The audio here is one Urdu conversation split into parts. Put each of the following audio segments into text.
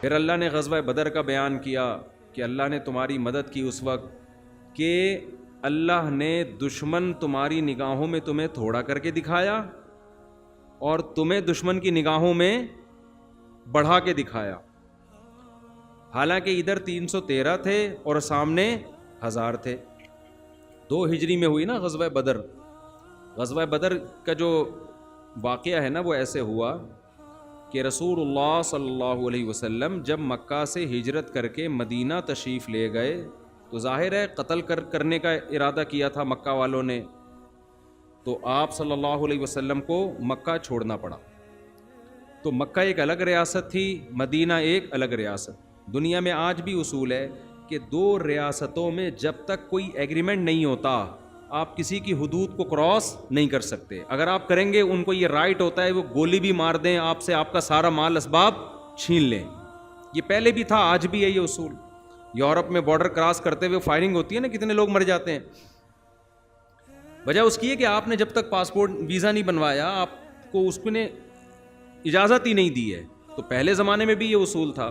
پھر اللہ نے غزوہ بدر کا بیان کیا کہ اللہ نے تمہاری مدد کی اس وقت کہ اللہ نے دشمن تمہاری نگاہوں میں تمہیں تھوڑا کر کے دکھایا اور تمہیں دشمن کی نگاہوں میں بڑھا کے دکھایا. حالانکہ ادھر 313 تھے اور سامنے 1000 تھے. 2 ہجری میں ہوئی نا غزوہ بدر. غزوہ بدر کا جو واقعہ ہے نا وہ ایسے ہوا کہ رسول اللہ صلی اللہ علیہ وسلم جب مکہ سے ہجرت کر کے مدینہ تشریف لے گئے تو ظاہر ہے قتل کرنے کا ارادہ کیا تھا مکہ والوں نے, تو آپ صلی اللہ علیہ وسلم کو مکہ چھوڑنا پڑا. تو مکہ ایک الگ ریاست تھی, مدینہ ایک الگ ریاست. دنیا میں آج بھی اصول ہے کہ 2 ریاستوں میں جب تک کوئی ایگریمنٹ نہیں ہوتا آپ کسی کی حدود کو کراس نہیں کر سکتے. اگر آپ کریں گے ان کو یہ رائٹ ہوتا ہے وہ گولی بھی مار دیں آپ سے, آپ کا سارا مال اسباب چھین لیں. یہ پہلے بھی تھا, آج بھی ہے یہ اصول. یورپ میں بارڈر کراس کرتے ہوئے فائرنگ ہوتی ہے نا, کتنے لوگ مر جاتے ہیں. وجہ اس کی ہے کہ آپ نے جب تک پاسپورٹ ویزا نہیں بنوایا آپ کو اس کو نے اجازت ہی نہیں دی ہے. تو پہلے زمانے میں بھی یہ اصول تھا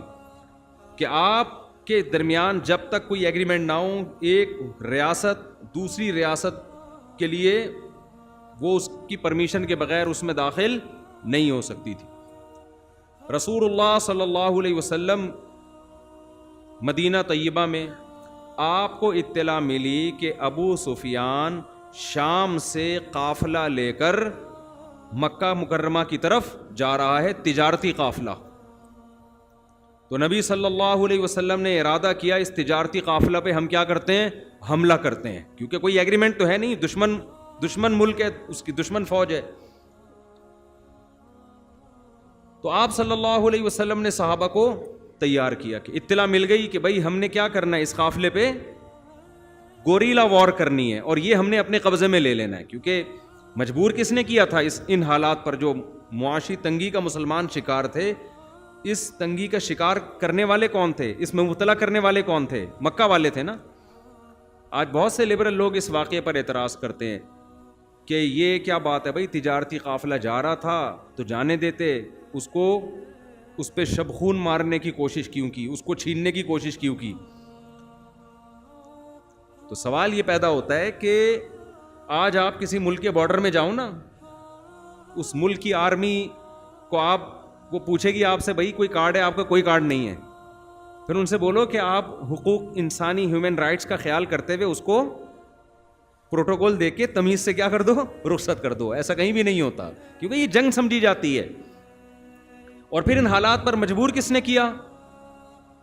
کہ آپ کے درمیان جب تک کوئی ایگریمنٹ نہ ہو ایک ریاست دوسری ریاست کے لیے وہ اس کی پرمیشن کے بغیر اس میں داخل نہیں ہو سکتی تھی. رسول اللہ صلی اللہ علیہ وسلم مدینہ طیبہ میں آپ کو اطلاع ملی کہ ابو سفیان شام سے قافلہ لے کر مکہ مکرمہ کی طرف جا رہا ہے, تجارتی قافلہ. تو نبی صلی اللہ علیہ وسلم نے ارادہ کیا اس تجارتی قافلہ پہ ہم کیا کرتے ہیں, حملہ کرتے ہیں, کیونکہ کوئی ایگریمنٹ تو ہے نہیں, دشمن ملک ہے, اس کی دشمن فوج ہے. تو آپ صلی اللہ علیہ وسلم نے صحابہ کو تیار کیا کہ اطلاع مل گئی کہ بھائی ہم نے کیا کرنا ہے, اس قافلے پہ گوریلا وار کرنی ہے اور یہ ہم نے اپنے قبضے میں لے لینا ہے. کیونکہ مجبور کس نے کیا تھا ان حالات پر, جو معاشی تنگی کا مسلمان شکار تھے. اس تنگی کا شکار کرنے والے کون تھے, اس میں مبتلا کرنے والے کون تھے, مکہ والے تھے نا. آج بہت سے لبرل لوگ اس واقعے پر اعتراض کرتے ہیں کہ یہ کیا بات ہے بھائی, تجارتی قافلہ جا رہا تھا تو جانے دیتے, اس پہ شب خون مارنے کی کوشش کیوں کی, اس کو چھیننے کی کوشش کیوں کی. تو سوال یہ پیدا ہوتا ہے کہ آج آپ کسی ملک کے بارڈر میں جاؤ نا, اس ملک کی آرمی کو وہ پوچھے گی آپ سے بھائی کوئی کارڈ ہے, آپ کا کوئی کارڈ نہیں ہے. پھر ان سے بولو کہ آپ حقوق انسانی ہیومن رائٹس کا خیال کرتے ہوئے اس کو پروٹوکول دے کے تمیز سے کیا کر دو, رخصت کر دو. ایسا کہیں بھی نہیں ہوتا کیونکہ یہ جنگ سمجھی جاتی ہے. اور پھر ان حالات پر مجبور کس نے کیا,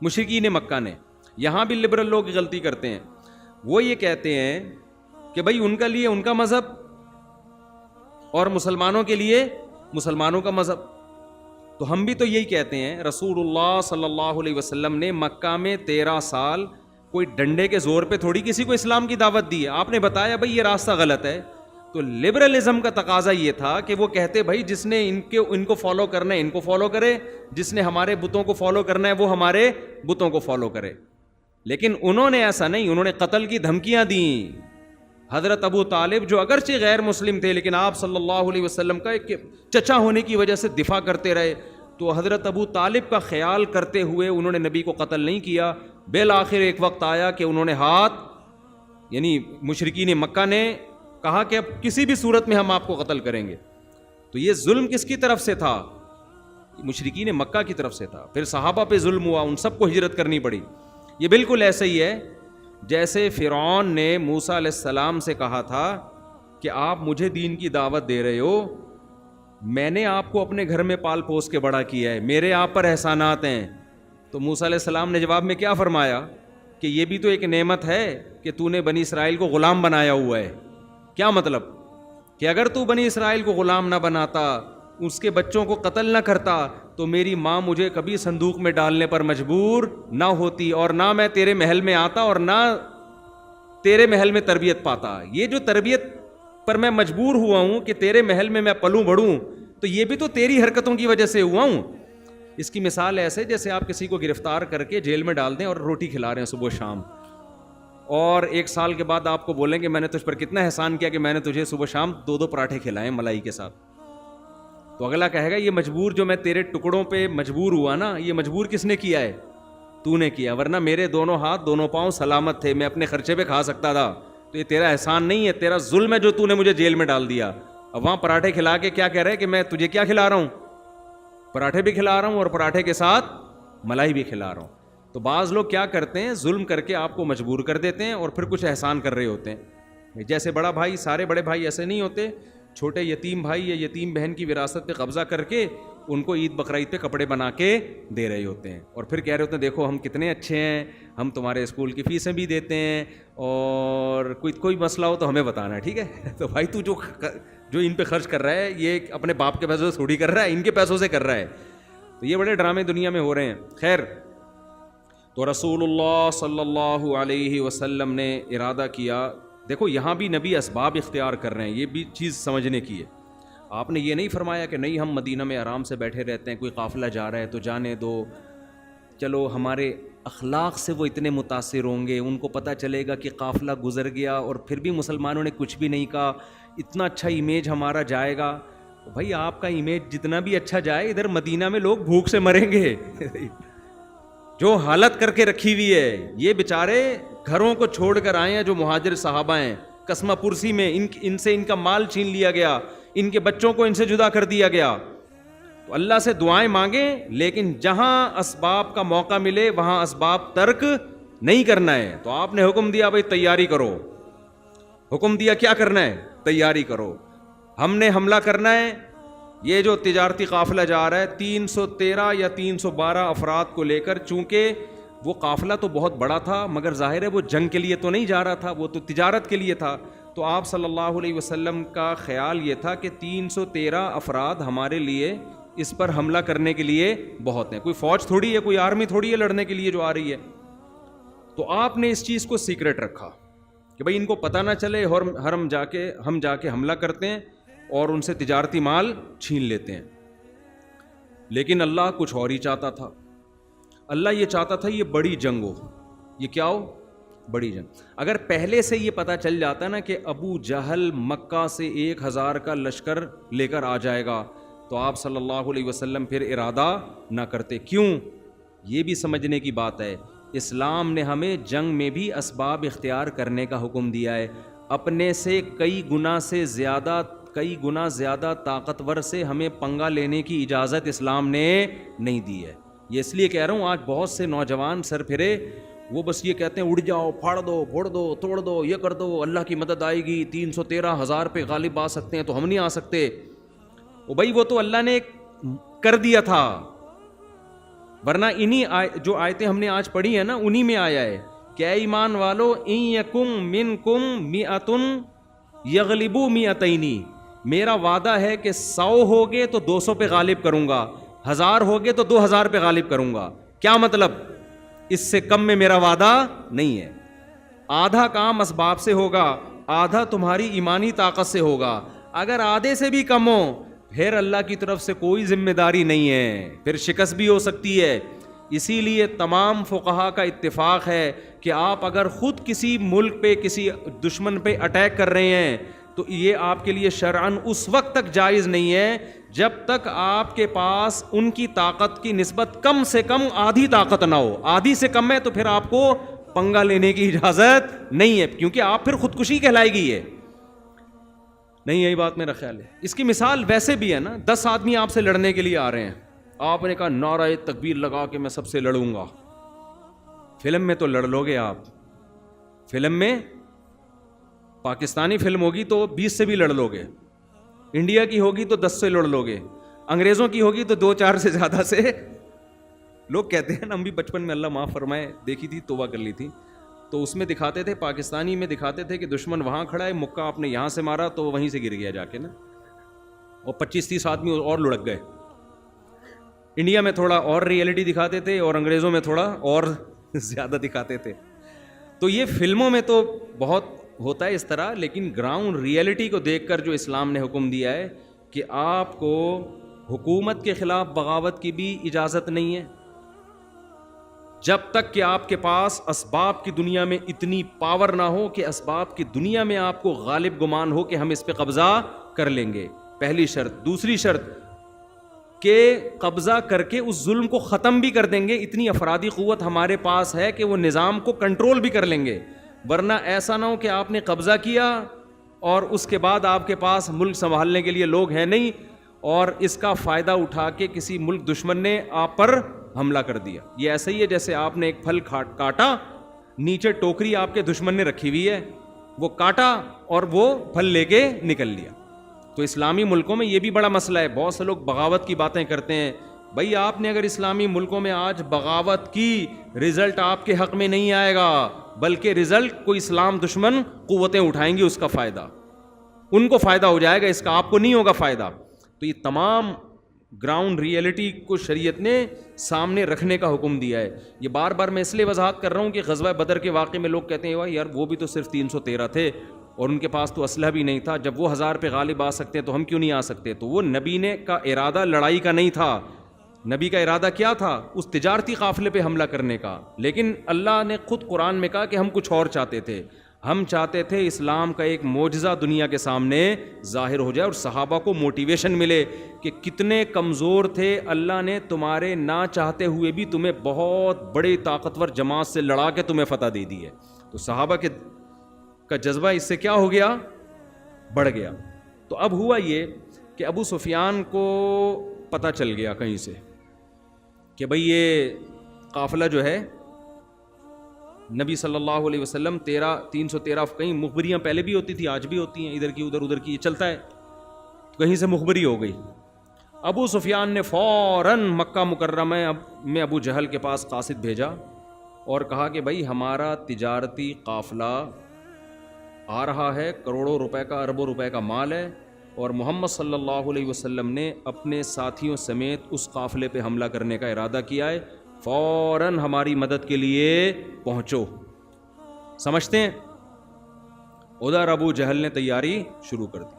مشرکین مکہ نے. یہاں بھی لبرل لوگ غلطی کرتے ہیں, وہ یہ کہتے ہیں کہ بھائی ان کا لیے ان کا مذہب اور مسلمانوں کے لیے مسلمانوں کا مذہب. تو ہم بھی تو یہی کہتے ہیں, رسول اللہ صلی اللہ علیہ وسلم نے مکہ میں 13 سال کوئی ڈنڈے کے زور پہ تھوڑی کسی کو اسلام کی دعوت دی ہے. آپ نے بتایا بھائی یہ راستہ غلط ہے. تو لبرلزم کا تقاضا یہ تھا کہ وہ کہتے بھائی جس نے ان کو فالو کرنا ہے ان کو فالو کرے, جس نے ہمارے بتوں کو فالو کرنا ہے وہ ہمارے بتوں کو فالو کرے. لیکن انہوں نے ایسا نہیں, انہوں نے قتل کی دھمکیاں دیں. حضرت ابو طالب جو اگرچہ غیر مسلم تھے لیکن آپ صلی اللہ علیہ وسلم کا ایک چچا ہونے کی وجہ سے دفاع کرتے رہے, تو حضرت ابو طالب کا خیال کرتے ہوئے انہوں نے نبی کو قتل نہیں کیا. بالآخر ایک وقت آیا کہ انہوں نے یعنی مشرکین مکہ نے کہا کہ اب کسی بھی صورت میں ہم آپ کو قتل کریں گے. تو یہ ظلم کس کی طرف سے تھا, مشرکین مکہ کی طرف سے تھا. پھر صحابہ پہ ظلم ہوا, ان سب کو ہجرت کرنی پڑی. یہ بالکل ایسے ہی ہے جیسے فرعون نے موسیٰ علیہ السلام سے کہا تھا کہ آپ مجھے دین کی دعوت دے رہے ہو, میں نے آپ کو اپنے گھر میں پال پوس کے بڑا کیا ہے, میرے آپ پر احسانات ہیں. تو موسیٰ علیہ السلام نے جواب میں کیا فرمایا کہ یہ بھی تو ایک نعمت ہے کہ تو نے بنی اسرائیل کو غلام بنایا ہوا ہے. کیا مطلب کہ اگر تو بنی اسرائیل کو غلام نہ بناتا, اس کے بچوں کو قتل نہ کرتا, تو میری ماں مجھے کبھی صندوق میں ڈالنے پر مجبور نہ ہوتی اور نہ میں تیرے محل میں آتا اور نہ تیرے محل میں تربیت پاتا. یہ جو تربیت پر میں مجبور ہوا ہوں کہ تیرے محل میں پلوں بڑھوں, تو یہ بھی تو تیری حرکتوں کی وجہ سے ہوا ہوں. اس کی مثال ایسے جیسے آپ کسی کو گرفتار کر کے جیل میں ڈال دیں اور روٹی کھلا رہے ہیں صبح شام, اور 1 سال کے بعد آپ کو بولیں کہ میں نے تجھ پر کتنا احسان کیا کہ میں نے تجھے صبح شام 2 پراٹھے کھلائے ملائی کے ساتھ. تو اگلا کہے گا یہ مجبور جو میں تیرے ٹکڑوں پہ مجبور ہوا نا, یہ مجبور کس نے کیا ہے؟ تو نے کیا, ورنہ میرے دونوں ہاتھ دونوں پاؤں سلامت تھے, میں اپنے خرچے پہ کھا سکتا تھا. تو یہ تیرا احسان نہیں ہے, تیرا ظلم ہے جو تو نے مجھے جیل میں ڈال دیا. اب وہاں پراٹھے کھلا کے کیا کہہ رہے کہ میں تجھے کیا کھلا رہا ہوں؟ پراٹھے بھی کھلا رہا ہوں اور پراٹھے کے ساتھ ملائی بھی کھلا رہا ہوں. تو بعض لوگ کیا کرتے ہیں, ظلم کر کے آپ کو مجبور کر دیتے ہیں اور پھر کچھ احسان کر رہے ہوتے ہیں. جیسے بڑا بھائی, سارے بڑے بھائی ایسے نہیں ہوتے, چھوٹے یتیم بھائی یا یتیم بہن کی وراثت پہ قبضہ کر کے ان کو عید بقرعید پہ کپڑے بنا کے دے رہے ہوتے ہیں, اور پھر کہہ رہے ہوتے ہیں دیکھو ہم کتنے اچھے ہیں, ہم تمہارے اسکول کی فیسیں بھی دیتے ہیں, اور کوئی مسئلہ ہو تو ہمیں بتانا ہے, ٹھیک ہے. تو بھائی تو جو ان پہ خرچ کر رہا ہے یہ اپنے باپ کے پیسوں سے تھوڑی کر رہا ہے, ان کے پیسوں سے کر رہا ہے. تو یہ بڑے ڈرامے دنیا میں ہو رہے ہیں. خیر, تو رسول اللہ صلی اللہ علیہ وسلم نے ارادہ کیا. دیکھو یہاں بھی نبی اسباب اختیار کر رہے ہیں, یہ بھی چیز سمجھنے کی ہے. آپ نے یہ نہیں فرمایا کہ نہیں ہم مدینہ میں آرام سے بیٹھے رہتے ہیں, کوئی قافلہ جا رہا ہے تو جانے دو, چلو ہمارے اخلاق سے وہ اتنے متاثر ہوں گے, ان کو پتہ چلے گا کہ قافلہ گزر گیا اور پھر بھی مسلمانوں نے کچھ بھی نہیں کہا, اتنا اچھا امیج ہمارا جائے گا. بھائی آپ کا امیج جتنا بھی اچھا جائے, ادھر مدینہ میں لوگ بھوک سے مریں گے. جو حالت کر کے رکھی ہوئی ہے, یہ بیچارے گھروں کو چھوڑ کر آئے ہیں جو مہاجر صحابہ ہیں, قسمہ پرسی میں ان سے ان کا مال چھین لیا گیا, ان کے بچوں کو ان سے جدا کر دیا گیا. تو اللہ سے دعائیں مانگیں, لیکن جہاں اسباب کا موقع ملے وہاں اسباب ترک نہیں کرنا ہے. تو آپ نے حکم دیا بھائی تیاری کرو, حکم دیا کیا کرنا ہے, تیاری کرو. ہم نے حملہ کرنا ہے. یہ جو تجارتی قافلہ جا رہا ہے 313 یا 312 افراد کو لے کر, چونکہ وہ قافلہ تو بہت بڑا تھا مگر ظاہر ہے وہ جنگ کے لیے تو نہیں جا رہا تھا, وہ تو تجارت کے لیے تھا. تو آپ صلی اللہ علیہ وسلم کا خیال یہ تھا کہ 313 افراد ہمارے لیے اس پر حملہ کرنے کے لیے بہت ہیں. کوئی فوج تھوڑی ہے, کوئی آرمی تھوڑی ہے لڑنے کے لیے جو آ رہی ہے. تو آپ نے اس چیز کو سیکرٹ رکھا کہ بھائی ان کو پتہ نہ چلے, اور ہم جا کے حملہ کرتے ہیں اور ان سے تجارتی مال چھین لیتے ہیں. لیکن اللہ کچھ اور ہی چاہتا تھا. اللہ یہ چاہتا تھا یہ بڑی جنگ ہو. یہ کیا ہو؟ بڑی جنگ. اگر پہلے سے یہ پتہ چل جاتا نا کہ ابو جہل مکہ سے 1000 کا لشکر لے کر آ جائے گا, تو آپ صلی اللہ علیہ وسلم پھر ارادہ نہ کرتے. کیوں؟ یہ بھی سمجھنے کی بات ہے. اسلام نے ہمیں جنگ میں بھی اسباب اختیار کرنے کا حکم دیا ہے. اپنے سے کئی گنا زیادہ طاقتور سے ہمیں پنگا لینے کی اجازت اسلام نے نہیں دی ہے. یہ اس لیے کہہ رہا ہوں, آج بہت سے نوجوان سر پھرے, وہ بس یہ کہتے ہیں اڑ جاؤ, پھاڑ دو, پھوڑ دو, توڑ دو, یہ کر دو, اللہ کی مدد آئے گی, 313,000 پہ غالب آ سکتے ہیں تو ہم نہیں آ سکتے. وہ بھائی وہ تو اللہ نے کر دیا تھا, ورنہ انہی جو آیتیں ہم نے آج پڑھی ہیں نا انہی میں آیا ہے کہ اے ایمان والو, ان یکم منکم مئۃ یغلبوا مئتین, میرا وعدہ ہے کہ 100 ہوگے تو 200 پہ غالب کروں گا, 1000 ہوگے تو 2000 پہ غالب کروں گا. کیا مطلب؟ اس سے کم میں میرا وعدہ نہیں ہے. آدھا کام اسباب سے ہوگا, آدھا تمہاری ایمانی طاقت سے ہوگا. اگر آدھے سے بھی کم ہو پھر اللہ کی طرف سے کوئی ذمہ داری نہیں ہے, پھر شکست بھی ہو سکتی ہے. اسی لیے تمام فقہا کا اتفاق ہے کہ آپ اگر خود کسی ملک پہ کسی دشمن پہ اٹیک کر رہے ہیں تو یہ آپ کے لیے شرعاً اس وقت تک جائز نہیں ہے جب تک آپ کے پاس ان کی طاقت کی نسبت کم سے کم آدھی طاقت نہ ہو. آدھی سے کم ہے تو پھر آپ کو پنگا لینے کی اجازت نہیں ہے, کیونکہ آپ پھر خودکشی کہلائے گی. یہ نہیں, یہی بات میرا خیال ہے. اس کی مثال ویسے بھی ہے نا, 10 آدمی آپ سے لڑنے کے لیے آ رہے ہیں, آپ نے کہا نعرہ تکبیر لگا کے میں سب سے لڑوں گا. فلم میں تو لڑ لو گے آپ, فلم میں پاکستانی فلم ہوگی تو 20 سے بھی لڑ لو گے, انڈیا کی ہوگی تو 10 سے لڑ لو گے, انگریزوں کی ہوگی تو 2-4 سے زیادہ سے. لوگ کہتے ہیں نا, ہم بھی بچپن میں اللہ معاف فرمائے دیکھی تھی, توبہ کر لی تھی, تو اس میں دکھاتے تھے, پاکستانی میں دکھاتے تھے کہ دشمن وہاں کھڑا ہے, مکہ آپ نے یہاں سے مارا تو وہیں سے گر گیا جا کے نا, اور 25-30 آدمی اور لڑک گئے. انڈیا میں تھوڑا اور ریئلٹی دکھاتے تھے اور انگریزوں میں تھوڑا اور زیادہ دکھاتے تھے. تو یہ فلموں میں تو بہت ہوتا ہے اس طرح, لیکن گراؤنڈ ریئلٹی کو دیکھ کر جو اسلام نے حکم دیا ہے کہ آپ کو حکومت کے خلاف بغاوت کی بھی اجازت نہیں ہے جب تک کہ آپ کے پاس اسباب کی دنیا میں اتنی پاور نہ ہو کہ اسباب کی دنیا میں آپ کو غالب گمان ہو کہ ہم اس پہ قبضہ کر لیں گے. پہلی شرط. دوسری شرط, کہ قبضہ کر کے اس ظلم کو ختم بھی کر دیں گے. اتنی افرادی قوت ہمارے پاس ہے کہ وہ نظام کو کنٹرول بھی کر لیں گے. ورنہ ایسا نہ ہو کہ آپ نے قبضہ کیا اور اس کے بعد آپ کے پاس ملک سنبھالنے کے لیے لوگ ہیں نہیں, اور اس کا فائدہ اٹھا کے کسی ملک دشمن نے آپ پر حملہ کر دیا. یہ ایسا ہی ہے جیسے آپ نے ایک پھل کاٹا, نیچے ٹوکری آپ کے دشمن نے رکھی ہوئی ہے, وہ کاٹا اور وہ پھل لے کے نکل لیا. تو اسلامی ملکوں میں یہ بھی بڑا مسئلہ ہے. بہت سے لوگ بغاوت کی باتیں کرتے ہیں. بھائی آپ نے اگر اسلامی ملکوں میں آج بغاوت کی, رزلٹ آپ کے حق میں نہیں آئے گا, بلکہ رزلٹ کوئی اسلام دشمن قوتیں اٹھائیں گی, اس کا فائدہ ان کو فائدہ ہو جائے گا, اس کا آپ کو نہیں ہوگا فائدہ. تو یہ تمام گراؤنڈ ریئلٹی کو شریعت نے سامنے رکھنے کا حکم دیا ہے. یہ بار بار میں اس لیے وضاحت کر رہا ہوں کہ غزوہ بدر کے واقعے میں لوگ کہتے ہیں یار وہ بھی تو صرف 313 تھے اور ان کے پاس تو اسلحہ بھی نہیں تھا, جب وہ 1000 پہ غالب آ سکتے ہیں تو ہم کیوں نہیں آ سکتے. تو وہ نبی نے کا ارادہ لڑائی کا نہیں تھا. نبی کا ارادہ کیا تھا؟ اس تجارتی قافلے پہ حملہ کرنے کا. لیکن اللہ نے خود قرآن میں کہا کہ ہم کچھ اور چاہتے تھے. ہم چاہتے تھے اسلام کا ایک معجزہ دنیا کے سامنے ظاہر ہو جائے اور صحابہ کو موٹیویشن ملے کہ کتنے کمزور تھے, اللہ نے تمہارے نہ چاہتے ہوئے بھی تمہیں بہت بڑی طاقتور جماعت سے لڑا کے تمہیں فتح دے دی ہے. تو صحابہ کا جذبہ اس سے کیا ہو گیا؟ بڑھ گیا. تو اب ہوا یہ کہ ابو سفیان کو پتہ چل گیا کہیں سے کہ بھئی یہ قافلہ جو ہے نبی صلی اللہ علیہ وسلم 313 کہیں مخبریاں پہلے بھی ہوتی تھی, آج بھی ہوتی ہیں, ادھر کی ادھر کی, یہ چلتا ہے. کہیں سے مخبری ہو گئی. ابو سفیان نے فوراً مکہ مکرمہ میں ابو جہل کے پاس قاصد بھیجا اور کہا کہ بھائی ہمارا تجارتی قافلہ آ رہا ہے, کروڑوں روپے کا, اربوں روپے کا مال ہے, اور محمد صلی اللہ علیہ وسلم نے اپنے ساتھیوں سمیت اس قافلے پہ حملہ کرنے کا ارادہ کیا ہے, فوراً ہماری مدد کے لیے پہنچو. سمجھتے ہیں؟ ادھر ابو جہل نے تیاری شروع کر دی.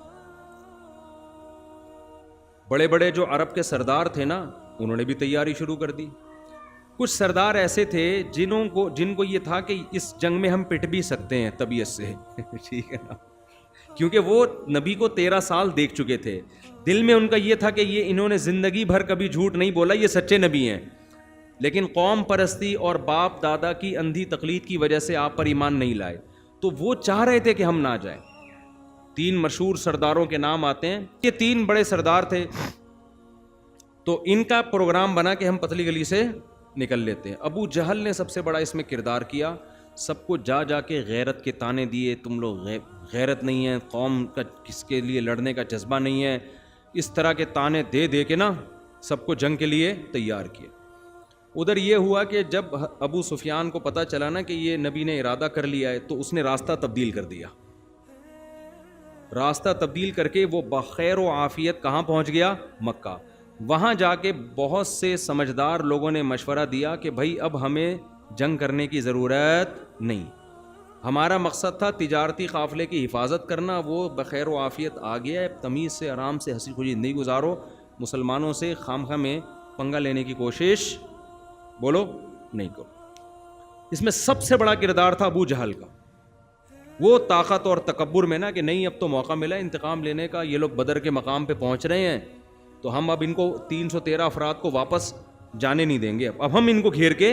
بڑے بڑے جو عرب کے سردار تھے نا, انہوں نے بھی تیاری شروع کر دی. کچھ سردار ایسے تھے جن کو یہ تھا کہ اس جنگ میں ہم پٹ بھی سکتے ہیں طبیعت سے ٹھیک ہے نا, کیونکہ وہ نبی کو 13 سال دیکھ چکے تھے. دل میں ان کا یہ تھا کہ یہ انہوں نے زندگی بھر کبھی جھوٹ نہیں بولا, یہ سچے نبی ہیں. لیکن قوم پرستی اور باپ دادا کی اندھی تقلید کی وجہ سے آپ پر ایمان نہیں لائے. تو وہ چاہ رہے تھے کہ ہم نہ جائیں. 3 مشہور سرداروں کے نام آتے ہیں. یہ 3 بڑے سردار تھے, تو ان کا پروگرام بنا کہ ہم پتلی گلی سے نکل لیتے ہیں. ابو جہل نے سب سے بڑا اس میں کردار کیا. سب کو جا کے غیرت کے تانے دیے, تم لوگ غیرت نہیں ہے, قوم کا کس کے لیے لڑنے کا جذبہ نہیں ہے. اس طرح کے تانے دے کے نا سب کو جنگ کے لیے تیار کیے. ادھر یہ ہوا کہ جب ابو سفیان کو پتہ چلا نا کہ یہ نبی نے ارادہ کر لیا ہے, تو اس نے راستہ تبدیل کر دیا. راستہ تبدیل کر کے وہ بخیر و عافیت کہاں پہنچ گیا؟ مکہ. وہاں جا کے بہت سے سمجھدار لوگوں نے مشورہ دیا کہ بھائی اب ہمیں جنگ کرنے کی ضرورت نہیں, ہمارا مقصد تھا تجارتی قافلے کی حفاظت کرنا, وہ بخیر و عافیت آ گیا ہے, تمیز سے آرام سے ہنسی خوشی زندگی گزارو, مسلمانوں سے خامخواہ میں پنگا لینے کی کوشش بولو نہیں کرو. اس میں سب سے بڑا کردار تھا ابو جہل کا. وہ طاقت اور تکبر میں نا کہ نہیں اب تو موقع ملا انتقام لینے کا, یہ لوگ بدر کے مقام پہ پہنچ رہے ہیں, تو ہم اب ان کو 313 افراد کو واپس جانے نہیں دیں گے, اب ہم ان کو گھیر کے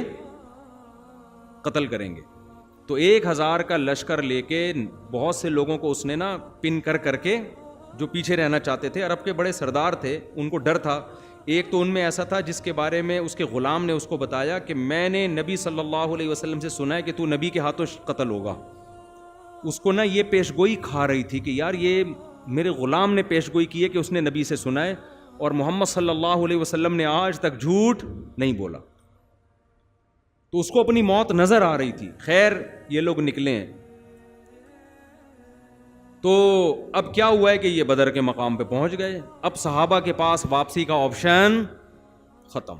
قتل کریں گے. تو 1000 کا لشکر لے کے بہت سے لوگوں کو اس نے نا پن کر کے, جو پیچھے رہنا چاہتے تھے, عرب کے بڑے سردار تھے, ان کو ڈر تھا. ایک تو ان میں ایسا تھا جس کے بارے میں اس کے غلام نے اس کو بتایا کہ میں نے نبی صلی اللہ علیہ وسلم سے سنا ہے کہ تو نبی کے ہاتھوں قتل ہوگا. اس کو نا یہ پیشگوئی کھا رہی تھی کہ یار یہ میرے غلام نے پیشگوئی کی ہے کہ اس نے نبی سے سنا ہے, اور محمد صلی اللہ علیہ وسلم نے آج تک جھوٹ نہیں بولا. تو اس کو اپنی موت نظر آ رہی تھی. خیر یہ لوگ نکلے ہیں. تو اب کیا ہوا ہے کہ یہ بدر کے مقام پہ پہنچ گئے. اب صحابہ کے پاس واپسی کا آپشن ختم,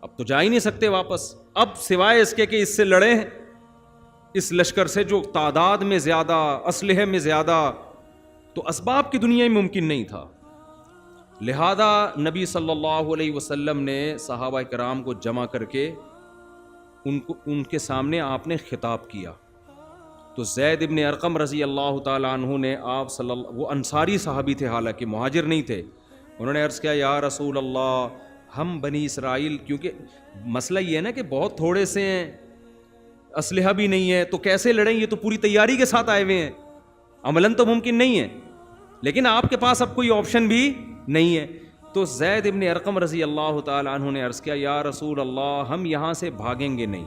اب تو جا ہی نہیں سکتے واپس. اب سوائے اس کے کہ اس سے لڑیں, اس لشکر سے جو تعداد میں زیادہ, اسلحے میں زیادہ, تو اسباب کی دنیا میں ممکن نہیں تھا. لہذا نبی صلی اللہ علیہ وسلم نے صحابہ کرام کو جمع کر کے ان کے سامنے آپ نے خطاب کیا. تو زید ابن ارقم رضی اللہ تعالیٰ عنہ نے وہ انصاری صحابی تھے, حالانکہ مہاجر نہیں تھے, انہوں نے عرض کیا یا رسول اللہ ہم بنی اسرائیل، کیونکہ مسئلہ یہ ہے نا کہ بہت تھوڑے سے ہیں، اسلحہ بھی نہیں ہے، تو کیسے لڑیں؟ یہ تو پوری تیاری کے ساتھ آئے ہوئے ہیں، عملاً تو ممکن نہیں ہے، لیکن آپ کے پاس اب کوئی آپشن بھی نہیں ہے۔ تو زید ابن ارقم رضی اللہ تعالی عنہ نے عرض کیا یا رسول اللہ ہم یہاں سے بھاگیں گے نہیں،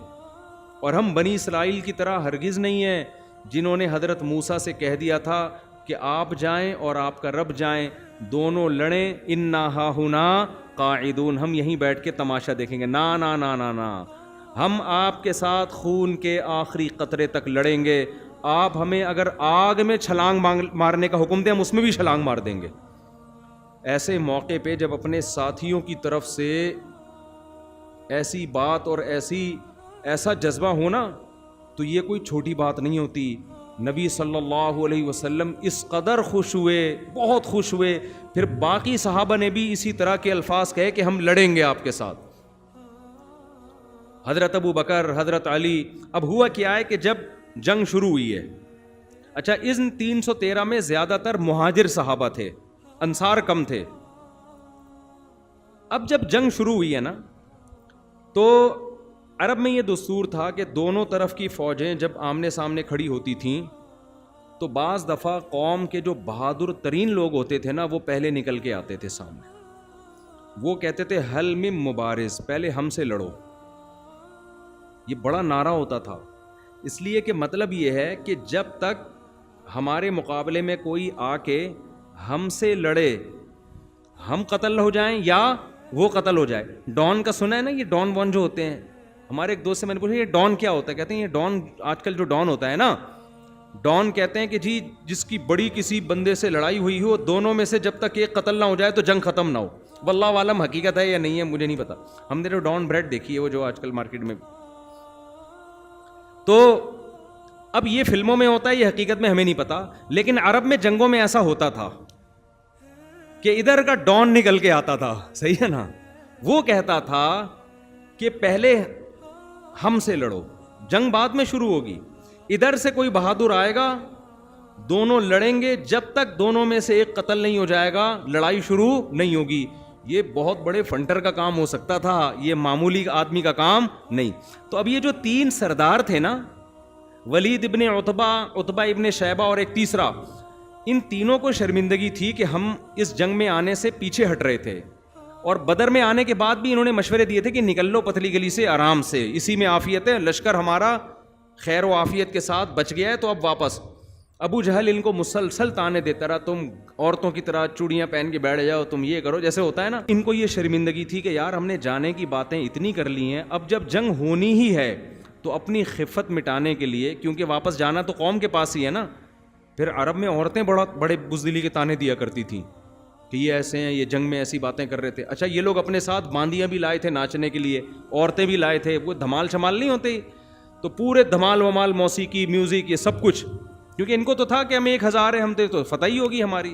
اور ہم بنی اسرائیل کی طرح ہرگز نہیں ہیں جنہوں نے حضرت موسیٰ سے کہہ دیا تھا کہ آپ جائیں اور آپ کا رب جائیں، دونوں لڑیں، انا ہاہنا قاعدون، ہم یہیں بیٹھ کے تماشا دیکھیں گے۔ نا نا نا نا نا، ہم آپ کے ساتھ خون کے آخری قطرے تک لڑیں گے، آپ ہمیں اگر آگ میں چھلانگ مارنے کا حکم دیں ہم اس میں بھی چھلانگ مار دیں گے۔ ایسے موقع پہ جب اپنے ساتھیوں کی طرف سے ایسی بات اور ایسا جذبہ ہونا تو یہ کوئی چھوٹی بات نہیں ہوتی۔ نبی صلی اللہ علیہ وسلم اس قدر خوش ہوئے، بہت خوش ہوئے، پھر باقی صحابہ نے بھی اسی طرح کے الفاظ کہے کہ ہم لڑیں گے آپ کے ساتھ۔ حضرت ابو بکر، حضرت علی، اب ہوا کیا ہے کہ جب جنگ شروع ہوئی ہے، اچھا ان 313 میں زیادہ تر مہاجر صحابہ تھے، انصار کم تھے۔ اب جب جنگ شروع ہوئی ہے نا تو عرب میں یہ دستور تھا کہ دونوں طرف کی فوجیں جب آمنے سامنے کھڑی ہوتی تھیں تو بعض دفعہ قوم کے جو بہادر ترین لوگ ہوتے تھے نا وہ پہلے نکل کے آتے تھے سامنے، وہ کہتے تھے حل من مبارز، پہلے ہم سے لڑو۔ یہ بڑا نعرہ ہوتا تھا، اس لیے کہ مطلب یہ ہے کہ جب تک ہمارے مقابلے میں کوئی آ کے ہم سے لڑے، ہم قتل نہ ہو جائیں یا وہ قتل ہو جائے۔ ڈان کا سنا ہے نا، یہ ڈان وان جو ہوتے ہیں، ہمارے ایک دوست سے میں نے پوچھا یہ ڈان کیا ہوتا ہے، کہتے ہیں یہ ڈان آج کل جو ڈان ہوتا ہے نا، ڈان کہتے ہیں کہ جی جس کی بڑی کسی بندے سے لڑائی ہوئی ہو، دونوں میں سے جب تک ایک قتل نہ ہو جائے تو جنگ ختم نہ ہو۔ واللہ عالم حقیقت ہے یا نہیں ہے مجھے نہیں پتا، ہم نے جو ڈان بریڈ دیکھی ہے وہ جو آج کل مارکیٹ میں، تو اب یہ فلموں میں ہوتا ہے، یہ حقیقت میں ہمیں نہیں پتا، لیکن عرب میں جنگوں میں ایسا ہوتا تھا کہ ادھر کا ڈان نکل کے آتا تھا، صحیح ہے نا، وہ کہتا تھا کہ پہلے ہم سے لڑو، جنگ بعد میں شروع ہوگی، ادھر سے کوئی بہادر آئے گا، دونوں لڑیں گے، جب تک دونوں میں سے ایک قتل نہیں ہو جائے گا لڑائی شروع نہیں ہوگی۔ یہ بہت بڑے فنٹر کا کام ہو سکتا تھا، یہ معمولی آدمی کا کام نہیں۔ تو اب یہ جو 3 سردار تھے نا، ولید ابن عتبہ، عتبہ ابن شیبہ اور ایک تیسرا، ان تینوں کو شرمندگی تھی کہ ہم اس جنگ میں آنے سے پیچھے ہٹ رہے تھے، اور بدر میں آنے کے بعد بھی انہوں نے مشورے دیے تھے کہ نکل لو پتلی گلی سے آرام سے، اسی میں عافیت ہے، لشکر ہمارا خیر و عافیت کے ساتھ بچ گیا ہے، تو اب واپس۔ ابو جہل ان کو مسلسل تانے دیتا رہا، تم عورتوں کی طرح چوڑیاں پہن کے بیٹھ جاؤ، تم یہ کرو، جیسے ہوتا ہے نا۔ ان کو یہ شرمندگی تھی کہ یار ہم نے جانے کی باتیں اتنی کر لی ہیں، اب جب جنگ ہونی ہی ہے تو اپنی خفت مٹانے کے لیے، کیونکہ واپس جانا تو قوم کے پاس ہی ہے نا، پھر عرب میں عورتیں بڑے بزدلی کے تانے دیا کرتی تھیں کہ یہ ایسے ہیں، یہ جنگ میں ایسی باتیں کر رہے تھے۔ اچھا یہ لوگ اپنے ساتھ باندیاں بھی لائے تھے ناچنے کے لیے، عورتیں بھی لائے تھے، وہ دھمال شمال نہیں ہوتے، تو پورے دھمال ومال، موسیقی، میوزک، یہ سب کچھ، کیونکہ ان کو تو تھا کہ ہم 1000 ہیں، ہم تو فتح ہی ہوگی ہماری۔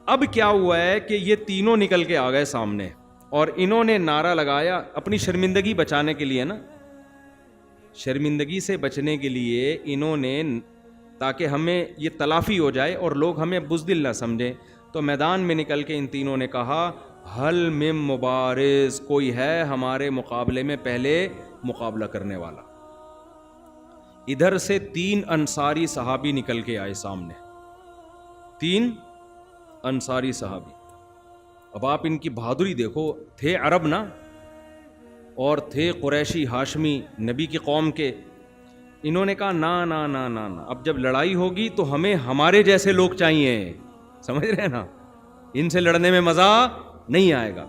اب کیا ہوا ہے کہ یہ تینوں نکل کے آ گئے سامنے، اور انہوں نے نعرہ لگایا اپنی شرمندگی بچانے کے لیے نا، شرمندگی سے بچنے کے لیے انہوں نے، تاکہ ہمیں یہ تلافی ہو جائے اور لوگ ہمیں بزدل نہ سمجھیں، تو میدان میں نکل کے ان تینوں نے کہا حل من مبارز، کوئی ہے ہمارے مقابلے میں پہلے مقابلہ کرنے والا۔ ادھر سے 3 انصاری صحابی نکل کے آئے سامنے، 3 انصاری صحابی۔ اب آپ ان کی بہادری دیکھو، تھے عرب نا، اور تھے قریشی ہاشمی نبی کی قوم کے، انہوں نے کہا نا نا نا نا نا، اب جب لڑائی ہوگی تو ہمیں ہمارے جیسے لوگ چاہیے، سمجھ رہے ہیں نا، ان سے لڑنے میں مزہ نہیں آئے گا۔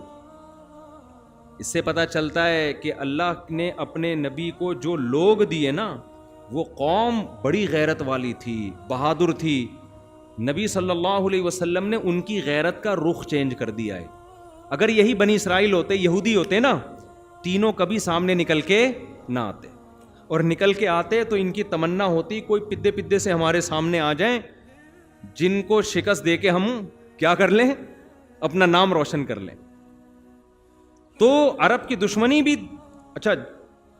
اس سے پتہ چلتا ہے کہ اللہ نے اپنے نبی کو جو لوگ دیے نا، وہ قوم بڑی غیرت والی تھی، بہادر تھی۔ نبی صلی اللہ علیہ وسلم نے ان کی غیرت کا رخ چینج کر دیا ہے۔ اگر یہی بنی اسرائیل ہوتے، یہودی ہوتے نا، تینوں کبھی سامنے نکل کے نہ آتے، اور نکل کے آتے تو ان کی تمنا ہوتی کوئی پدے پدے سے ہمارے سامنے آ جائیں جن کو شکست دے کے ہم کیا کر لیں، اپنا نام روشن کر لیں۔ تو عرب کی دشمنی بھی، اچھا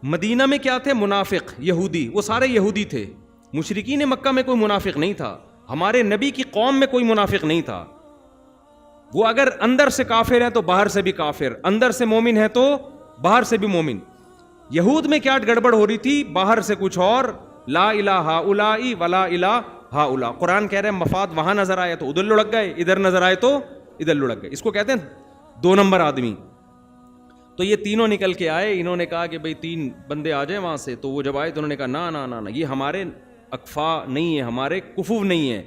مدینہ میں کیا تھے؟ منافق، یہودی، وہ سارے یہودی تھے، مشرکین مکہ میں کوئی منافق نہیں تھا، ہمارے نبی کی قوم میں کوئی منافق نہیں تھا، وہ اگر اندر سے کافر ہے تو باہر سے بھی کافر, اندر سے مومن ہے تو باہر سے بھی مومن. یہود میں کیا گڑبڑ ہو رہی تھی, باہر سے کچھ اور, لا الہ ہؤلاء ولا الہ ہؤلاء. قرآن کہہ رہے ہیں مفاد وہاں نظر آئے تو ادھر لڑک گئے, ادھر نظر آئے تو ادھر لڑک گئے. اس کو کہتے ہیں 2 نمبر آدمی. تو یہ تینوں نکل کے آئے, انہوں نے کہا کہ بھئی 3 بندے آ جائیں وہاں سے. تو وہ جب آئے تو انہوں نے کہا نا نا نا نا, یہ ہمارے اکفا نہیں ہے, ہمارے کفو نہیں ہے.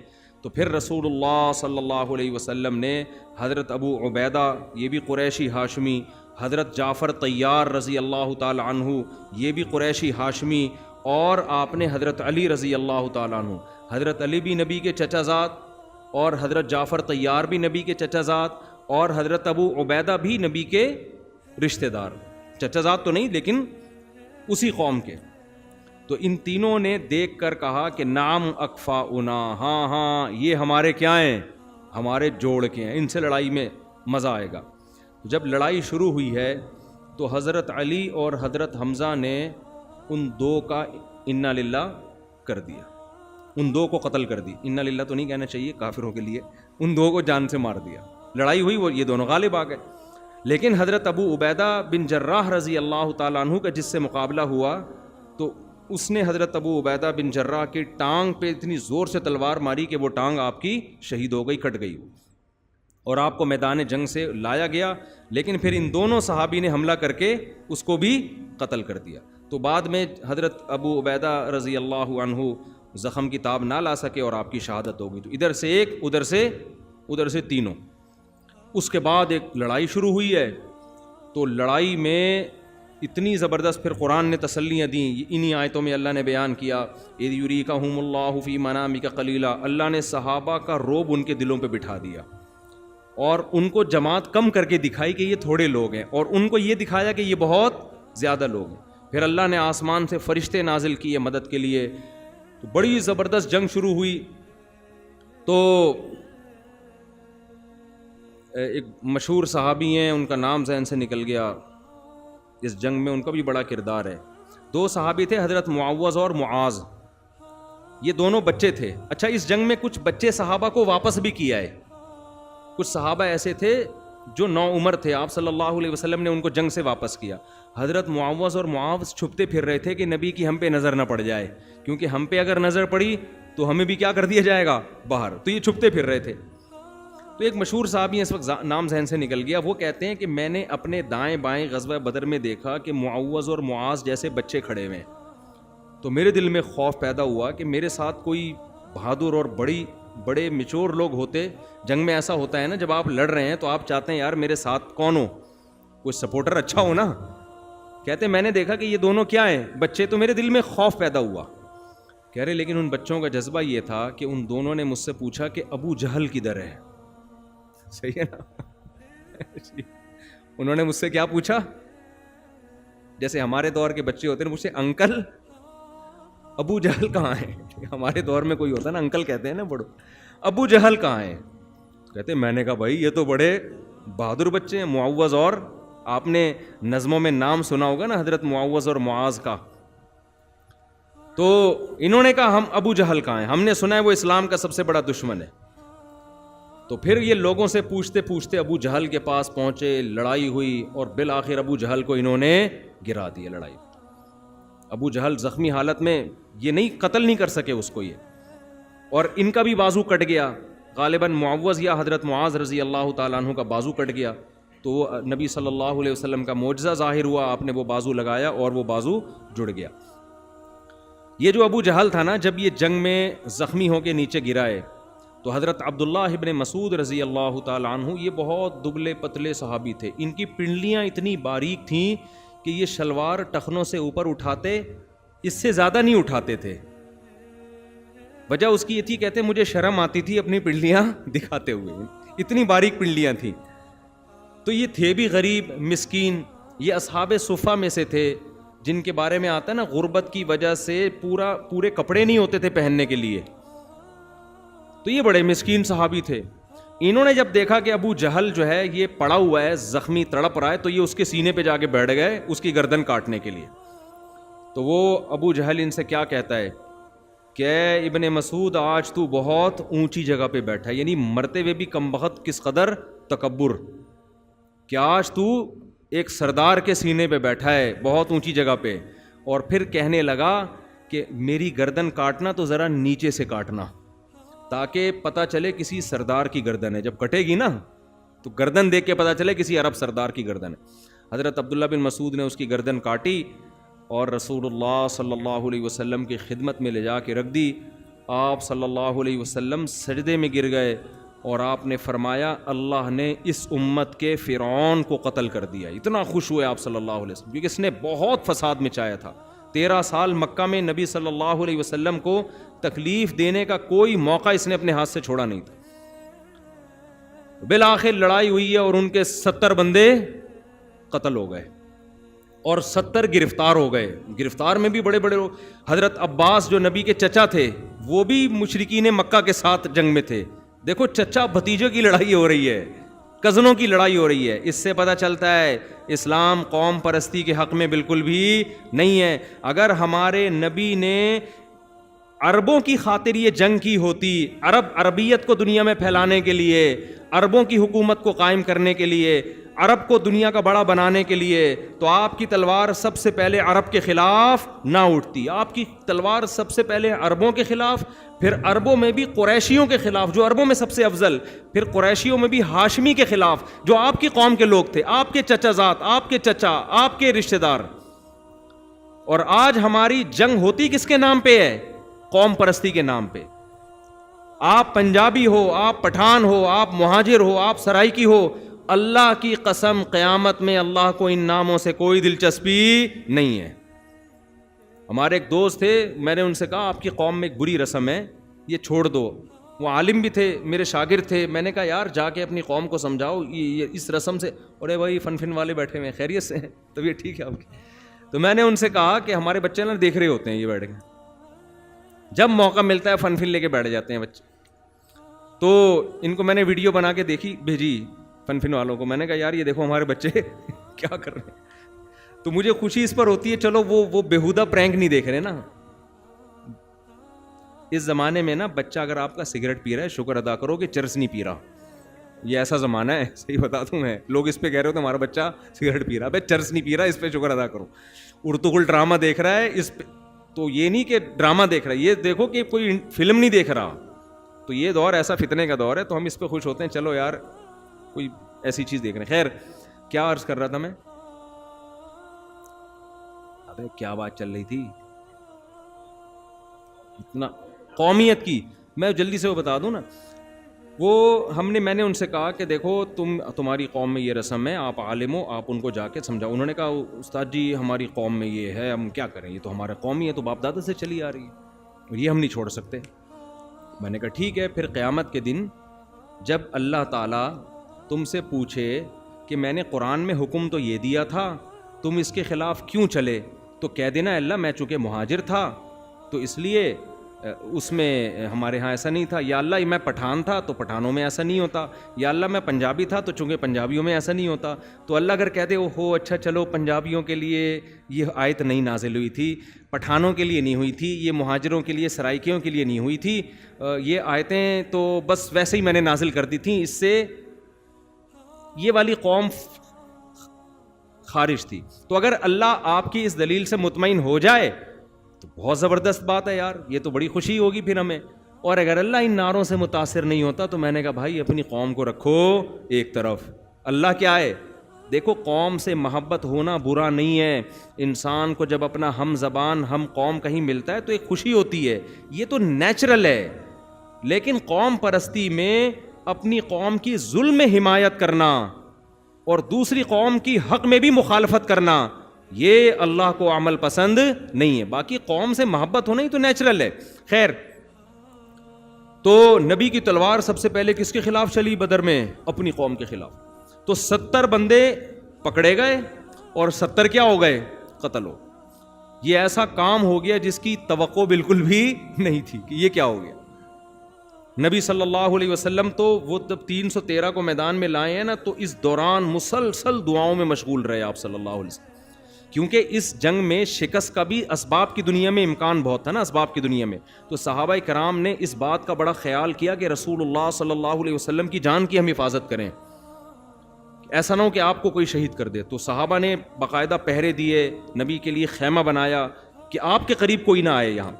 تو پھر رسول اللہ صلی اللہ علیہ وسلم نے حضرت ابو عبیدہ, یہ بھی قریشی ہاشمی, حضرت جعفر طیار رضی اللہ تعالی عنہ, یہ بھی قریشی ہاشمی, اور آپ نے حضرت علی رضی اللہ تعالی عنہ, حضرت علی بھی نبی کے چچا زاد اور حضرت جعفر طیار بھی نبی کے چچا زاد, اور حضرت ابو عبیدہ بھی نبی کے رشتہ دار, چچا زاد تو نہیں لیکن اسی قوم کے. تو ان تینوں نے دیکھ کر کہا کہ نام اکفاؤنا, ہاں ہاں یہ ہمارے کیا ہیں, ہمارے جوڑ کے ہیں, ان سے لڑائی میں مزہ آئے گا. جب لڑائی شروع ہوئی ہے تو حضرت علی اور حضرت حمزہ نے ان 2 کا انا للہ کر دیا, ان 2 کو قتل کر دی. انا للہ تو نہیں کہنا چاہیے کافروں کے لیے, ان 2 کو جان سے مار دیا. لڑائی ہوئی, وہ یہ دونوں غالب آ گئے. لیکن حضرت ابو عبیدہ بن جراح رضی اللہ تعالیٰ عنہ کا جس سے مقابلہ ہوا تو اس نے حضرت ابو عبیدہ بن جراح کی ٹانگ پہ اتنی زور سے تلوار ماری کہ وہ ٹانگ آپ کی شہید ہو گئی, کٹ گئی, اور آپ کو میدان جنگ سے لایا گیا. لیکن پھر ان دونوں صحابی نے حملہ کر کے اس کو بھی قتل کر دیا. تو بعد میں حضرت ابو عبیدہ رضی اللہ عنہ زخم کی تاب نہ لا سکے اور آپ کی شہادت ہو گئی. تو ادھر سے ایک, ادھر سے تینوں. اس کے بعد ایک لڑائی شروع ہوئی ہے. تو لڑائی میں اتنی زبردست پھر قرآن نے تسلیاں دیں, انہی آیتوں میں اللہ نے بیان کیا اذ یریکہم اللہ فی منامک قلیلا, اللہ نے صحابہ کا رعب ان کے دلوں پہ بٹھا دیا اور ان کو جماعت کم کر کے دکھائی کہ یہ تھوڑے لوگ ہیں, اور ان کو یہ دکھایا کہ یہ بہت زیادہ لوگ ہیں. پھر اللہ نے آسمان سے فرشتے نازل کیے مدد کے لیے. تو بڑی زبردست جنگ شروع ہوئی. تو ایک مشہور صحابی ہیں, ان کا نام ذہن سے نکل گیا, اس جنگ میں ان کا بھی بڑا کردار ہے. 2 صحابی تھے, حضرت معوذ اور معاذ, یہ دونوں بچے تھے. اچھا, اس جنگ میں کچھ بچے صحابہ کو واپس بھی کیا ہے. کچھ صحابہ ایسے تھے جو نوعمر تھے, آپ صلی اللہ علیہ وسلم نے ان کو جنگ سے واپس کیا. حضرت معوذ اور معاذ چھپتے پھر رہے تھے کہ نبی کی ہم پہ نظر نہ پڑ جائے, کیونکہ ہم پہ اگر نظر پڑی تو ہمیں بھی کیا کر دیا جائے گا باہر. تو یہ چھپتے پھر رہے تھے. تو ایک مشہور صحابی اس وقت نام ذہن سے نکل گیا, وہ کہتے ہیں کہ میں نے اپنے دائیں بائیں غزوہ بدر میں دیکھا کہ معوذ اور معاذ جیسے بچے کھڑے ہوئے ہیں. تو میرے دل میں خوف پیدا ہوا کہ میرے ساتھ کوئی بہادر اور بڑے میچور لوگ ہوتے. جنگ میں ایسا ہوتا ہے نا, جب آپ لڑ رہے ہیں تو آپ چاہتے ہیں یار میرے ساتھ کون ہو, کوئی سپورٹر اچھا ہو نا. کہتے میں نے دیکھا کہ یہ دونوں کیا ہیں, بچے. تو میرے دل میں خوف پیدا ہوا. کہہ رہے لیکن ان بچوں کا جذبہ یہ تھا کہ ان دونوں نے مجھ سے پوچھا کہ ابو جہل کدھر ہے. صحیح ہے نا. انہوں نے مجھ سے کیا پوچھا, جیسے ہمارے دور کے بچے ہوتے ہیں مجھ سے انکل ابو جہل کہاں ہے. ہمارے دور میں کوئی ہوتا ہے نا انکل کہتے ہیں نا بڑوں, ابو جہل کہاں ہے. کہتے میں نے کہا بھائی یہ تو بڑے بہادر بچے ہیں, معوذ, اور آپ نے نظموں میں نام سنا ہوگا نا حضرت معوذ اور معاذ کا. تو انہوں نے کہا ہم ابو جہل کہاں ہیں, ہم نے سنا ہے وہ اسلام کا سب سے بڑا دشمن ہے. تو پھر یہ لوگوں سے پوچھتے پوچھتے ابو جہل کے پاس پہنچے, لڑائی ہوئی اور بالآخر ابو جہل کو انہوں نے گرا دیا. لڑائی ابو جہل زخمی حالت میں, یہ نہیں قتل نہیں کر سکے اس کو یہ, اور ان کا بھی بازو کٹ گیا. غالباً معوذ یا حضرت معاذ رضی اللہ تعالیٰ عنہ کا بازو کٹ گیا. تو نبی صلی اللہ علیہ وسلم کا معجزہ ظاہر ہوا, آپ نے وہ بازو لگایا اور وہ بازو جڑ گیا. یہ جو ابو جہل تھا نا, جب یہ جنگ میں زخمی ہو کے نیچے گرائے تو حضرت عبداللہ ابن مسعود رضی اللہ تعالیٰ عنہ, یہ بہت دبلے پتلے صحابی تھے. ان کی پنڈلیاں اتنی باریک تھیں کہ یہ شلوار ٹخنوں سے اوپر اٹھاتے, اس سے زیادہ نہیں اٹھاتے تھے. وجہ اس کی یہ تھی, کہتے مجھے شرم آتی تھی اپنی پنڈلیاں دکھاتے ہوئے, اتنی باریک پنڈلیاں تھیں. تو یہ تھے بھی غریب مسکین. یہ اصحاب صفہ میں سے تھے جن کے بارے میں آتا ہے نا, غربت کی وجہ سے پورے کپڑے نہیں ہوتے تھے پہننے کے لیے. تو یہ بڑے مسکین صحابی تھے. انہوں نے جب دیکھا کہ ابو جہل جو ہے یہ پڑا ہوا ہے, زخمی تڑپ رہا ہے, تو یہ اس کے سینے پہ جا کے بیٹھ گئے اس کی گردن کاٹنے کے لیے. تو وہ ابو جہل ان سے کیا کہتا ہے کہ ابن مسعود آج تو بہت اونچی جگہ پہ بیٹھا ہے, یعنی مرتے ہوئے بھی کم بخت کس قدر تکبر کہ آج تو ایک سردار کے سینے پہ بیٹھا ہے بہت اونچی جگہ پہ, اور پھر کہنے لگا کہ میری گردن کاٹنا تو ذرا نیچے سے کاٹنا تاکہ پتہ چلے کسی سردار کی گردن ہے. جب کٹے گی نا تو گردن دیکھ کے پتہ چلے کسی عرب سردار کی گردن ہے. حضرت عبداللہ بن مسعود نے اس کی گردن کاٹی اور رسول اللہ صلی اللہ علیہ وسلم کی خدمت میں لے جا کے رکھ دی. آپ صلی اللہ علیہ وسلم سجدے میں گر گئے اور آپ نے فرمایا اللہ نے اس امت کے فرعون کو قتل کر دیا. اتنا خوش ہوئے آپ صلی اللہ علیہ وسلم کیونکہ اس نے بہت فساد مچایا تھا. 13 سال مکہ میں نبی صلی اللہ علیہ وسلم کو تکلیف دینے کا کوئی موقع اس نے اپنے ہاتھ سے چھوڑا نہیں تھا. بالآخر لڑائی ہوئی ہے اور ان کے 70 بندے قتل ہو گئے اور 70 گرفتار ہو گئے. گرفتار میں بھی بڑے بڑے لوگ. حضرت عباس جو نبی کے چچا تھے وہ بھی مشرکین مکہ کے ساتھ جنگ میں تھے. دیکھو چچا بھتیجوں کی لڑائی ہو رہی ہے, کزنوں کی لڑائی ہو رہی ہے. اس سے پتہ چلتا ہے اسلام قوم پرستی کے حق میں بالکل بھی نہیں ہے. اگر ہمارے نبی نے عربوں کی خاطر یہ جنگ کی ہوتی, عربیت کو دنیا میں پھیلانے کے لیے, عربوں کی حکومت کو قائم کرنے کے لیے, عرب کو دنیا کا بڑا بنانے کے لیے, تو آپ کی تلوار سب سے پہلے عرب کے خلاف نہ اٹھتی. آپ کی تلوار سب سے پہلے عربوں کے خلاف, پھر عربوں میں بھی قریشیوں کے خلاف جو عربوں میں سب سے افضل, پھر قریشیوں میں بھی ہاشمی کے خلاف جو آپ کی قوم کے لوگ تھے, آپ کے چچا زاد, آپ کے چچا, آپ کے رشتہ دار. اور آج ہماری جنگ ہوتی کس کے نام پہ ہے؟ قوم پرستی کے نام پہ. آپ پنجابی ہو, آپ پٹھان ہو, آپ مہاجر ہو, آپ سرائکی ہو, اللہ کی قسم قیامت میں اللہ کو ان ناموں سے کوئی دلچسپی نہیں ہے. ہمارے ایک دوست تھے, میں نے ان سے کہا آپ کی قوم میں ایک بری رسم ہے, یہ چھوڑ دو. وہ عالم بھی تھے, میرے شاگرد تھے. میں نے کہا یار جا کے اپنی قوم کو سمجھاؤ یہ اس رسم سے. ارے بھائی فن والے بیٹھے ہوئے ہیں, خیریت سے ہیں, طبیعت ٹھیک ہے آپ کی؟ تو میں نے ان سے کہا کہ ہمارے بچے نا دیکھ رہے ہوتے ہیں یہ بیٹھ کے, جب موقع ملتا ہے فن لے کے بیٹھ جاتے ہیں بچے. تو ان کو میں نے ویڈیو بنا کے دیکھی بھیجی فن والوں کو. میں نے کہا یار یہ دیکھو ہمارے بچے کیا کر رہے ہیں. تو مجھے خوشی اس پر ہوتی ہے, چلو وہ بیہودہ پرینک نہیں دیکھ رہے نا. اس زمانے میں نا بچہ اگر آپ کا سگریٹ پی رہا ہے شکر ادا کرو کہ چرس نہیں پی رہا. یہ ایسا زمانہ ہے, صحیح بتا دوں میں. لوگ اس پہ کہہ رہے ہو تو ہمارا بچہ سگریٹ پی رہا ہے, بھائی چرس نہیں پی رہا, اس پہ شکر ادا کرو. ارطغرل ڈرامہ دیکھ رہا ہے اس پہ, تو یہ نہیں کہ ڈرامہ دیکھ رہا ہے, یہ دیکھو کہ کوئی فلم نہیں دیکھ رہا. تو یہ دور ایسا فتنے کا دور ہے, تو ہم اس پہ خوش ہوتے ہیں. چلو یار کوئی ایسی چیز دیکھ رہے ہیں. خیر کیا عرض کر رہا تھا میں, ابے کیا بات چل رہی تھی, اتنا قومیت کی. میں جلدی سے وہ بتا دوں نا. وہ میں نے ان سے کہا کہ دیکھو تمہاری قوم میں یہ رسم ہے, آپ عالم ہو, آپ ان کو جا کے سمجھاؤ. انہوں نے کہا استاد جی ہماری قوم میں یہ ہے, ہم کیا کریں, یہ تو ہمارا قوم ہی ہے, تو باپ دادا سے چلی آ رہی ہے, اور یہ ہم نہیں چھوڑ سکتے. میں نے کہا ٹھیک ہے. پھر قیامت کے دن جب اللہ تعالیٰ تم سے پوچھے کہ میں نے قرآن میں حکم تو یہ دیا تھا, تم اس کے خلاف کیوں چلے, تو کہہ دینا اللہ میں چونکہ مہاجر تھا تو اس لیے اس میں ہمارے ہاں ایسا نہیں تھا, یا اللہ میں پٹھان تھا تو پٹھانوں میں ایسا نہیں ہوتا, یا اللہ میں پنجابی تھا تو چونکہ پنجابیوں میں ایسا نہیں ہوتا. تو اللہ اگر کہتے ہو اچھا چلو پنجابیوں کے لیے یہ آیت نہیں نازل ہوئی تھی, پٹھانوں کے لیے نہیں ہوئی تھی, یہ مہاجروں کے لیے سرائکیوں کے لیے نہیں ہوئی تھی, یہ آیتیں تو بس ویسے ہی میں نے نازل کر دی تھیں, اس سے یہ والی قوم خارج تھی. تو اگر اللہ آپ کی اس دلیل سے مطمئن ہو جائے تو بہت زبردست بات ہے یار, یہ تو بڑی خوشی ہوگی پھر ہمیں. اور اگر اللہ ان نعروں سے متاثر نہیں ہوتا تو میں نے کہا بھائی اپنی قوم کو رکھو ایک طرف. اللہ کیا ہے, دیکھو قوم سے محبت ہونا برا نہیں ہے. انسان کو جب اپنا ہم زبان ہم قوم کہیں ملتا ہے تو ایک خوشی ہوتی ہے, یہ تو نیچرل ہے. لیکن قوم پرستی میں اپنی قوم کی ظلم میں حمایت کرنا اور دوسری قوم کی حق میں بھی مخالفت کرنا, یہ اللہ کو عمل پسند نہیں ہے. باقی قوم سے محبت ہونا ہی تو نیچرل ہے. خیر, تو نبی کی تلوار سب سے پہلے کس کے خلاف چلی بدر میں؟ اپنی قوم کے خلاف. تو 70 بندے پکڑے گئے اور 70 کیا ہو گئے؟ قتل ہو. یہ ایسا کام ہو گیا جس کی توقع بالکل بھی نہیں تھی کہ یہ کیا ہو گیا. نبی صلی اللہ علیہ وسلم تو وہ جب 313 کو میدان میں لائے ہیں نا, تو اس دوران مسلسل دعاؤں میں مشغول رہے آپ صلی اللہ علیہ وسلم, کیونکہ اس جنگ میں شکست کا بھی اسباب کی دنیا میں امکان بہت تھا نا, اسباب کی دنیا میں. تو صحابہ کرام نے اس بات کا بڑا خیال کیا کہ رسول اللہ صلی اللہ علیہ وسلم کی جان کی ہم حفاظت کریں. ایسا نہ ہو کہ آپ کو کوئی شہید کر دے. تو صحابہ نے باقاعدہ پہرے دیے, نبی کے لیے خیمہ بنایا کہ آپ کے قریب کوئی نہ آئے یہاں.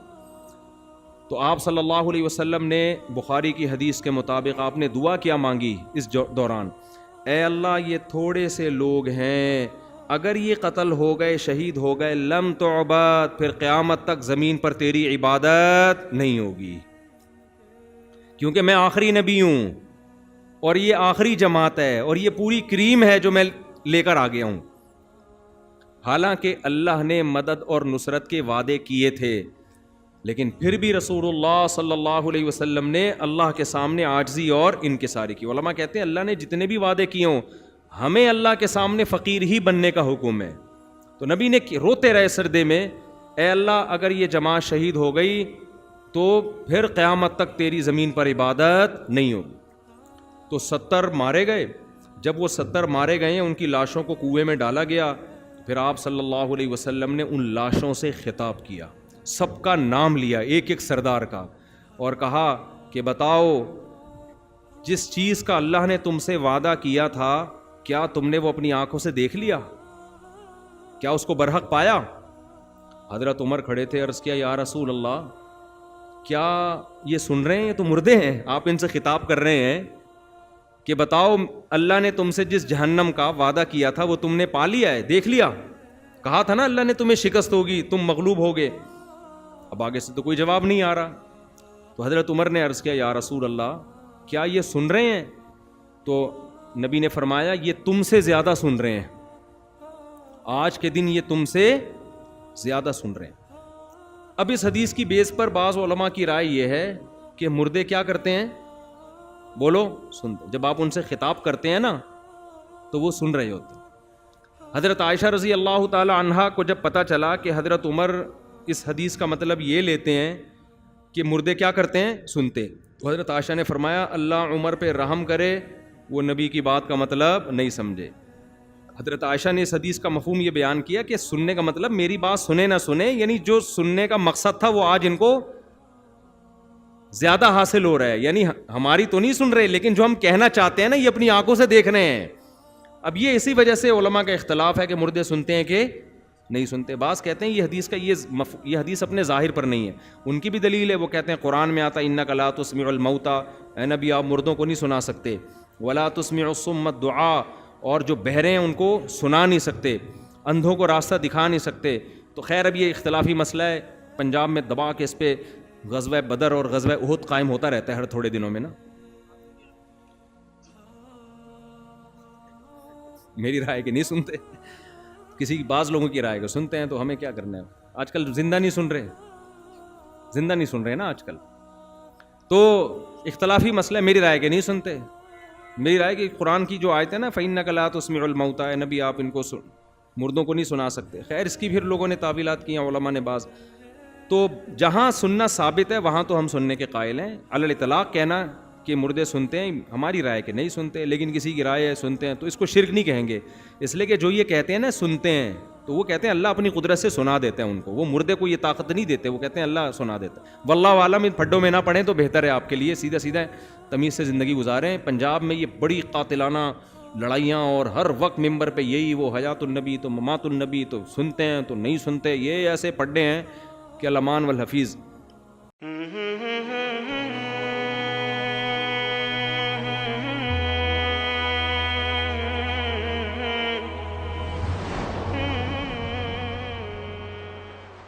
تو آپ صلی اللہ علیہ وسلم نے بخاری کی حدیث کے مطابق آپ نے دعا کیا مانگی اس دوران, اے اللہ یہ تھوڑے سے لوگ ہیں, اگر یہ قتل ہو گئے, شہید ہو گئے, لم تعبد, پھر قیامت تک زمین پر تیری عبادت نہیں ہوگی, کیونکہ میں آخری نبی ہوں اور یہ آخری جماعت ہے اور یہ پوری کریم ہے جو میں لے کر آ گیا ہوں. حالانکہ اللہ نے مدد اور نصرت کے وعدے کیے تھے, لیکن پھر بھی رسول اللہ صلی اللہ علیہ وسلم نے اللہ کے سامنے عاجزی اور انکساری کی. علماء کہتے ہیں اللہ نے جتنے بھی وعدے کیے ہوں, ہمیں اللہ کے سامنے فقیر ہی بننے کا حکم ہے. تو نبی نے روتے رہے سردے میں, اے اللہ اگر یہ جماعت شہید ہو گئی تو پھر قیامت تک تیری زمین پر عبادت نہیں ہوگی. تو 70 مارے گئے. جب وہ 70 مارے گئے, ان کی لاشوں کو کنویں میں ڈالا گیا, پھر آپ صلی اللہ علیہ وسلم نے ان لاشوں سے خطاب کیا, سب کا نام لیا, ایک ایک سردار کا, اور کہا کہ بتاؤ جس چیز کا اللہ نے تم سے وعدہ کیا تھا, کیا تم نے وہ اپنی آنکھوں سے دیکھ لیا؟ کیا اس کو برحق پایا؟ حضرت عمر کھڑے تھے, عرض کیا یا رسول اللہ, کیا یہ سن رہے ہیں؟ یہ تو مردے ہیں, آپ ان سے خطاب کر رہے ہیں کہ بتاؤ اللہ نے تم سے جس جہنم کا وعدہ کیا تھا وہ تم نے پا لیا ہے, دیکھ لیا؟ کہا تھا نا اللہ نے تمہیں شکست ہوگی, تم مغلوب ہوگے. اب آگے سے تو کوئی جواب نہیں آ رہا. تو حضرت عمر نے عرض کیا یا رسول اللہ, کیا یہ سن رہے ہیں؟ تو نبی نے فرمایا یہ تم سے زیادہ سن رہے ہیں, آج کے دن یہ تم سے زیادہ سن رہے ہیں. اب اس حدیث کی بیس پر بعض علماء کی رائے یہ ہے کہ مردے کیا کرتے ہیں؟ بولو, سنتے. جب آپ ان سے خطاب کرتے ہیں نا تو وہ سن رہے ہوتے ہیں. حضرت عائشہ رضی اللہ تعالی عنہا کو جب پتہ چلا کہ حضرت عمر اس حدیث کا مطلب یہ لیتے ہیں کہ مردے کیا کرتے ہیں؟ سنتے, تو حضرت عائشہ نے فرمایا اللہ عمر پہ رحم کرے, وہ نبی کی بات کا مطلب نہیں سمجھے. حضرت عائشہ نے اس حدیث کا مفہوم یہ بیان کیا کہ سننے کا مطلب میری بات سنے نہ سنے, یعنی جو سننے کا مقصد تھا وہ آج ان کو زیادہ حاصل ہو رہا ہے, یعنی ہماری تو نہیں سن رہے لیکن جو ہم کہنا چاہتے ہیں نا یہ اپنی آنکھوں سے دیکھ رہے ہیں. اب یہ اسی وجہ سے علماء کا اختلاف ہے کہ مردے سنتے ہیں کہ نہیں سنتے. بعض کہتے ہیں یہ حدیث کا یہ حدیث اپنے ظاہر پر نہیں ہے, ان کی بھی دلیل ہے. وہ کہتے ہیں قرآن میں آتا انک لا تسمع الموتى, اے نبی آپ مردوں کو نہیں سنا سکتے, ولا تسمع الصم الدعاء, اور جو بہرے ہیں ان کو سنا نہیں سکتے, اندھوں کو راستہ دکھا نہیں سکتے. تو خیر اب یہ اختلافی مسئلہ ہے, پنجاب میں دبا کے اس پہ غزوہ بدر اور غزوہ احد قائم ہوتا رہتا ہے ہر تھوڑے دنوں میں نا. میری رائے کہ نہیں سنتے, کسی بعض لوگوں کی رائے کو سنتے ہیں, تو ہمیں کیا کرنا ہے. آج کل زندہ نہیں سن رہے نا آج کل. تو اختلافی مسئلہ ہے, میری رائے کہ نہیں سنتے. میری رائے کہ قرآن کی جو آیت ہے نا فإنک لا تسمع الموتى, اے نبی آپ ان کو مردوں کو نہیں سنا سکتے. خیر اس کی پھر لوگوں نے تعویلات کی ہیں علماء نے بعض. تو جہاں سننا ثابت ہے وہاں تو ہم سننے کے قائل ہیں. علی الاطلاق کہنا کہ مردے سنتے ہیں, ہماری رائے کہ نہیں سنتے, لیکن کسی کی رائے ہے سنتے ہیں, تو اس کو شرک نہیں کہیں گے. اس لیے کہ جو یہ کہتے ہیں نا سنتے ہیں, تو وہ کہتے ہیں اللہ اپنی قدرت سے سنا دیتے ہیں ان کو, وہ مردے کو یہ طاقت نہیں دیتے, وہ کہتے ہیں اللہ سنا دیتا ہے. واللہ عالم, ان پھڈوں میں نہ پڑھیں تو بہتر ہے آپ کے لیے, سیدھا سیدھا تمیز سے زندگی گزاریں. پنجاب میں یہ بڑی قاتلانہ لڑائیاں اور ہر وقت ممبر پہ یہی, وہ حیات النبی تو ممات النبی, تو سنتے ہیں تو نہیں سنتے, یہ ایسے پڑھے ہیں کہ الامان والحفیظ.